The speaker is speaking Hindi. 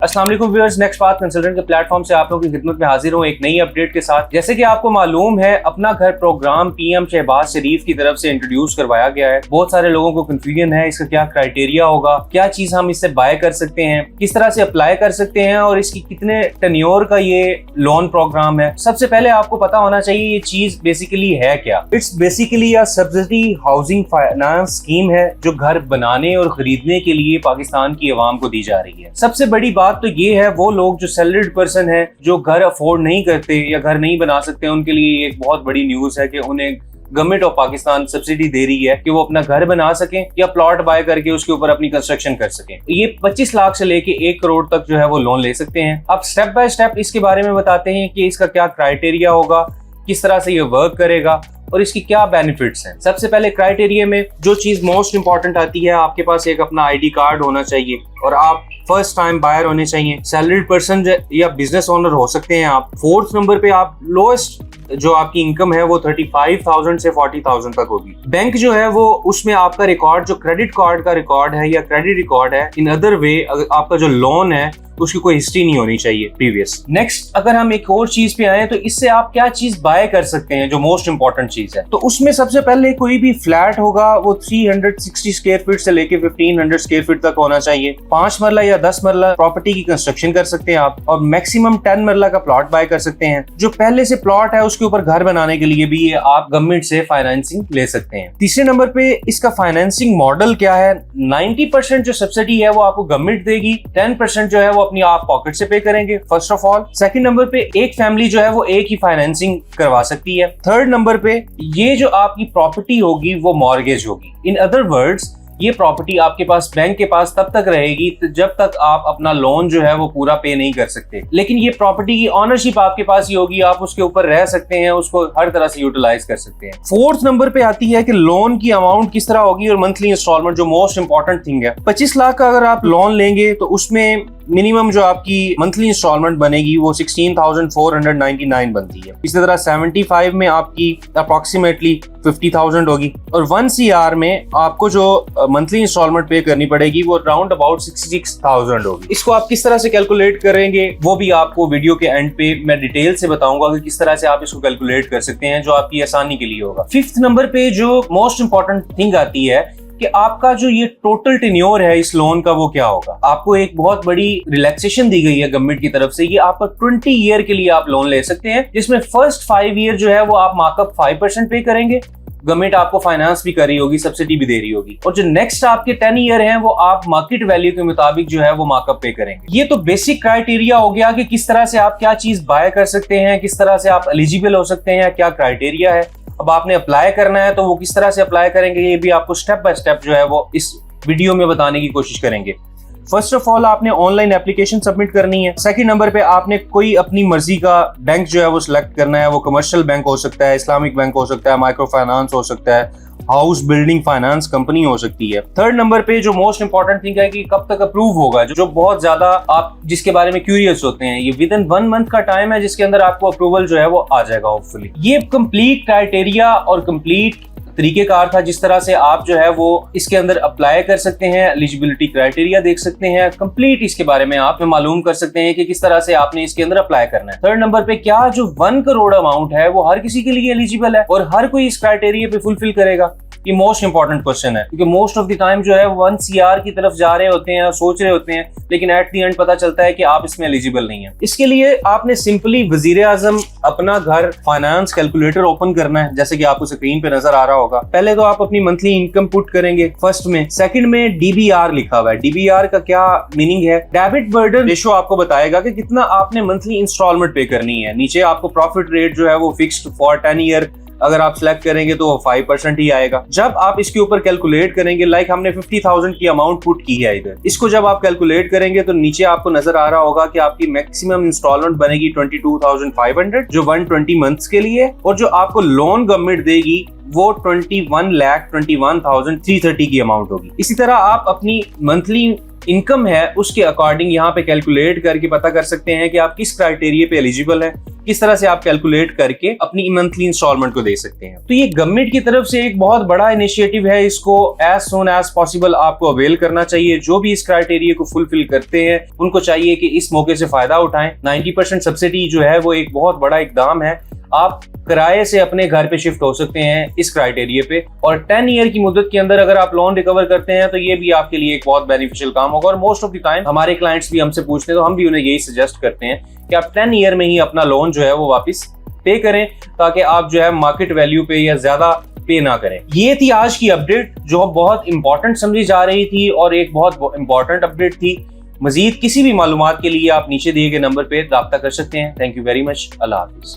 अस्सलाम वालेकुम व्यूअर्स, नेक्स्ट बात कंसल्टेंट के प्लेटफॉर्म से आप लोगों की खिदमत में हाजिर हूँ एक नई अपडेट के साथ। जैसे कि आपको मालूम है, अपना घर प्रोग्राम पीएम शहबाज शरीफ की तरफ से इंट्रोड्यूस करवाया गया है। बहुत सारे लोगों को कंफ्यूजन है इसका क्या क्राइटेरिया होगा, क्या चीज हम इससे बाय कर सकते हैं, किस तरह से अप्लाई कर सकते हैं और इसकी कितने टेन्योर का ये लोन प्रोग्राम है। सबसे पहले आपको पता होना चाहिए ये चीज बेसिकली है क्या। It's basically a subsidy housing finance scheme है जो घर बनाने और खरीदने के लिए पाकिस्तान की आवाम को दी जा रही है। सबसे बड़ी बात तो ये है, वो लोग जो सैलरीड पर्सन है, जो घर अफोर्ड नहीं करते या घर नहीं बना सकते, उनके लिए एक बहुत बड़ी न्यूज है कि उन्हें गवर्नमेंट ऑफ पाकिस्तान सब्सिडी दे रही है कि वो अपना घर बना सकें या प्लॉट बाय करके उसके ऊपर अपनी कंस्ट्रक्शन कर सकें। ये 25 लाख से लेके 1 करोड़ तक जो है वो लोन ले सकते हैं। अब स्टेप बाय स्टेप इसके बारे में बताते हैं कि इसका क्या क्राइटेरिया होगा, किस तरह से ये वर्क करेगा और इसकी क्या बेनिफिट्स हैं। सबसे पहले क्राइटेरिया में जो चीज मोस्ट इंपॉर्टेंट आती है, आपके पास एक अपना आईडी कार्ड होना चाहिए और आप फर्स्ट टाइम बायर होने चाहिए। सैलरीड पर्सन या बिजनेस ओनर हो सकते हैं आप। 4th नंबर पे आप लोएस्ट जो आपकी इनकम है वो 35,000 से 40,000 तक होगी। बैंक जो है वो उसमें आपका रिकॉर्ड, जो क्रेडिट कार्ड का रिकॉर्ड है या क्रेडिट रिकॉर्ड है, इन अदर वे आपका जो लोन है उसकी कोई हिस्ट्री नहीं होनी चाहिए प्रीवियस। नेक्स्ट, अगर हम एक और चीज पे आए तो इससे आप क्या चीज बाय कर सकते हैं जो मोस्ट इंपॉर्टेंट चीज है। तो उसमें सबसे पहले कोई भी फ्लैट होगा वो 360 स्क्वायर फीट से लेके 1500 स्क्वायर फीट तक होना चाहिए। 5 मरला या 10 मरला प्रॉपर्टी की कंस्ट्रक्शन कर सकते हैं आप और मैक्सिमम 10 मरला का प्लॉट बाय कर सकते हैं। जो पहले से प्लॉट है उसके ऊपर घर बनाने के लिए भी ये आप गवर्नमेंट से फाइनेंसिंग ले सकते हैं। तीसरे नंबर पे इसका फाइनेंसिंग मॉडल क्या है। 90% जो सब्सिडी है वो आपको गवर्नमेंट देगी, 10% जो है वो अपनी आप पॉकेट से पे करेंगे first of all. Second number पे एक फैमिली जो है वो एक ही फाइनेंसिंग करवा सकती है। थर्ड नंबर पे ये जो आपकी प्रॉपर्टी होगी वो मॉर्गेज होगी। इन अदर वर्ड्स, ये प्रॉपर्टी आपके पास बैंक के पास तब तक रहेगी जब तक आप अपना लोन जो है वो पूरा पे नहीं कर सकते, लेकिन ये प्रॉपर्टी की ऑनरशिप आपके पास ही होगी, आप उसके ऊपर रह सकते हैं, उसको हर तरह से यूटिलाइज कर सकते हैं। 4th नंबर पे आती है कि लोन की अमाउंट किस तरह होगी और मंथली इंस्टॉलमेंट, जो मोस्ट इंपॉर्टेंट थिंग है। 25 लाख का अगर आप लोन लेंगे तो उसमें मिनिमम जो आपकी मंथली इंस्टॉलमेंट बनेगी वो 16,499 बनती है। इसी तरह 75 में आपकी अप्रोक्सीमेटली 50,000 होगी और 1 CR में आपको जो मंथली इंस्टॉलमेंट पे करनी पड़ेगी वो राउंड अबाउट 66,000 होगी। इसको आप किस तरह से कैलकुलेट करेंगे वो भी आपको वीडियो के एंड पे मैं डिटेल से बताऊंगा कि किस तरह से आप इसको कैलकुलेट कर सकते हैं, जो आपकी आसानी के लिए होगा। 5th नंबर पे जो मोस्ट इंपॉर्टेंट थिंग आती है कि आपका जो ये टोटल टेन्योर है इस लोन का वो क्या होगा। आपको एक बहुत बड़ी रिलैक्सेशन दी गई है गवर्नमेंट की तरफ से। ये आपका 20 ईयर के लिए आप लोन ले सकते हैं, जिसमें फर्स्ट 5 ईयर जो है वो आप मार्कअप 5% पे करेंगे। गवर्नमेंट आपको फाइनेंस भी कर रही होगी, सब्सिडी भी दे रही होगी, और जो नेक्स्ट आपके 10 ईयर हैं वो आप मार्केट वैल्यू के मुताबिक जो है वो मार्कअप पे करेंगे। ये तो बेसिक क्राइटेरिया हो गया कि किस तरह से आप क्या चीज बाय कर सकते हैं, किस तरह से आप एलिजिबल हो सकते हैं, क्या क्राइटेरिया है। अब आपने अप्लाई करना है तो वो किस तरह से अप्लाई करेंगे ये भी आपको स्टेप बाय स्टेप जो है वो इस वीडियो में बताने की कोशिश करेंगे। फर्स्ट ऑफ ऑल, आपने ऑनलाइन एप्लीकेशन सबमिट करनी है। सेकंड नंबर पे आपने कोई अपनी मर्जी का बैंक जो है वो सिलेक्ट करना है। वो कमर्शियल बैंक हो सकता है, इस्लामिक बैंक हो सकता है, माइक्रो फाइनेंस हो सकता है, हाउस बिल्डिंग फाइनेंस कंपनी हो सकती है। थर्ड नंबर पे जो मोस्ट इंपॉर्टेंट थिंग है कि कब तक अप्रूव होगा, जो बहुत ज्यादा आप जिसके बारे में क्यूरियस होते हैं। ये विद इन 1 मंथ का टाइम है जिसके अंदर आपको अप्रूवल जो है वो आ जाएगा होपफुली। ये कंप्लीट क्राइटेरिया और कंप्लीट तरीकेकार था जिस तरह से आप जो है वो इसके अंदर अप्लाई कर सकते हैं, एलिजिबिलिटी क्राइटेरिया देख सकते हैं, कंप्लीट इसके बारे में आप मालूम कर सकते हैं कि किस तरह से आपने इसके अंदर अप्लाई करना है। थर्ड नंबर पे, क्या जो 1 करोड़ अमाउंट है वो हर किसी के लिए एलिजिबल है और हर कोई इस क्राइटेरिया पे फुलफिल करेगा। ये मोस्ट इंपॉर्टेंट क्वेश्चन है क्योंकि मोस्ट ऑफ द टाइम जो है 1 CR की तरफ जा रहे होते हैं, सोच रहे होते हैं, लेकिन एट द एंड पता चलता है कि आप इसमें एलिजिबल नहीं है। इसके लिए आपने सिंपली वजीर आजम अपना घर फाइनेंस कैलकुलेटर ओपन करना है, जैसे कि आपको स्क्रीन पे नजर आ रहा होगा। पहले तो आप अपनी मंथली इनकम पुट करेंगे फर्स्ट में। सेकंड में DBR लिखा हुआ है। DBR का क्या मीनिंग है? डेबिट बर्डन रेशो आपको बताएगा कि कितना आपने मंथली इंस्टॉलमेंट पे करनी है। नीचे आपको प्रॉफिट रेट जो है वो फिक्स्ड फॉर 10 ईयर अगर आप सिलेक्ट करेंगे तो वो 5% ही आएगा। जब आप इसके ऊपर कैलकुलेट करेंगे, लाइक हमने 50,000 की अमाउंट पुट की है इधर, इसको जब आप कैलकुलेट करेंगे तो नीचे आपको नजर आ रहा होगा कि आपकी मैक्सिमम इंस्टॉलमेंट बनेगी 22,500 जो 120 मंथ्स के लिए, और जो आपको लोन गवर्नमेंट देगी वो 21,21,330 की अमाउंट होगी। इसी तरह आप अपनी मंथली इनकम है उसके अकॉर्डिंग यहाँ पे कैलकुलेट करके पता कर सकते हैं कि आप किस क्राइटेरिया पे एलिजिबल है, किस तरह से आप कैलकुलेट करके अपनी मंथली इंस्टॉलमेंट को दे सकते हैं। तो ये गवर्नमेंट की तरफ से एक बहुत बड़ा इनिशिएटिव है, इसको एज सून एज पॉसिबल आपको अवेल करना चाहिए। जो भी इस क्राइटेरिया को फुलफिल करते हैं उनको चाहिए कि इस मौके से फायदा उठाएं। 90% सब्सिडी जो है वो एक बहुत बड़ा इकदाम है। आप किराए से अपने घर पे शिफ्ट हो सकते हैं इस क्राइटेरिया पे, और 10 ईयर की मुद्दत के अंदर अगर आप लोन रिकवर करते हैं तो ये भी आपके लिए एक बहुत बेनिफिशियल काम होगा। और मोस्ट ऑफ द टाइम हमारे क्लाइंट्स भी हमसे पूछते हैं तो हम भी उन्हें यही सजेस्ट करते हैं कि आप 10 ईयर में ही अपना लोन जो है वो वापस पे करें, ताकि आप जो है मार्केट वैल्यू पे या ज्यादा पे ना करें। ये थी आज की अपडेट जो बहुत इंपॉर्टेंट समझी जा रही थी और एक बहुत इंपॉर्टेंट अपडेट थी। मजीद किसी भी मालूमात के लिए आप नीचे दिए गए नंबर पे राब्ता कर सकते हैं। Thank you very much. Allah Hafiz.